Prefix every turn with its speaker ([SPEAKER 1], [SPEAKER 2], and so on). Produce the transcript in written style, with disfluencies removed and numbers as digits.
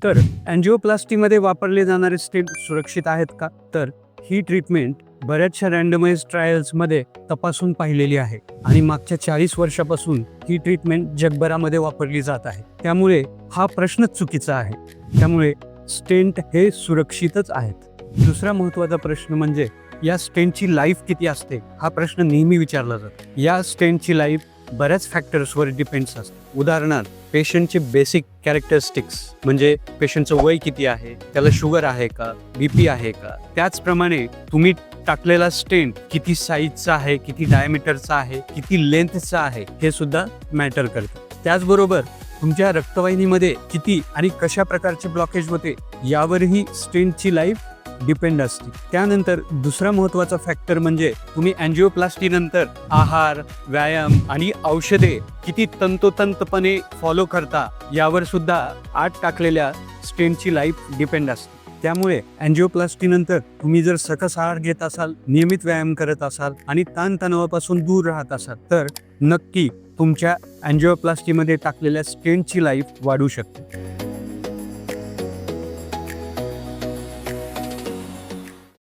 [SPEAKER 1] तर अँजिओप्लास्टीमध्ये वापरले जाणारे स्टेंट सुरक्षित आहेत का? तर ही ट्रीटमेंट बऱ्याचशा रँडमाइज ट्रायल्समध्ये तपासून पाहिलेली आहे आणि मागच्या 40 वर्षापासून ही ट्रीटमेंट जगभरामध्ये वापरली जात आहे. त्यामुळे हा प्रश्नच चुकीचा आहे. त्यामुळे स्टेंट हे सुरक्षितच आहेत. दुसरा महत्त्वाचा प्रश्न म्हणजे या स्टेंटची लाईफ किती असते, हा प्रश्न नेहमी विचारला जातो. या स्टेंटची लाईफ बऱ्याच फॅक्टर्सवर डिपेंड्स असते. उदाहरणार्थ पेशंटचे बेसिक कॅरेक्टरिस्टिक्स म्हणजे पेशंटचं वय किती आहे, त्याला शुगर आहे का, बीपी आहे का, त्याचप्रमाणे तुम्ही टाकलेला स्टेंट किती साईजचा आहे, किती डायमीटरचा आहे, किती लेंथचा आहे, हे सुद्धा मॅटर करतं. त्याचबरोबर तुमच्या रक्तवाहिनीमध्ये किती आणि कशा प्रकारचे ब्लॉकेज होते यावरही स्टेंटची लाईफ डिपेंड असते. त्यानंतर दुसरा महत्त्वाचा फॅक्टर म्हणजे तुम्ही अँजिओप्लास्टी नंतर आहार, व्यायाम आणि औषधे किती तंतोतंतपणे फॉलो करता यावर सुद्धा आत टाकलेल्या स्टेंटची लाईफ डिपेंड असते. त्यामुळे अँजिओप्लास्टी नंतर तुम्ही जर सकस आहार घेत असाल, नियमित व्यायाम करत असाल आणि ताणतणावापासून दूर राहत असाल तर नक्की तुमच्या अँजिओप्लास्टीमध्ये टाकलेल्या स्टेंटची लाईफ वाढू शकते.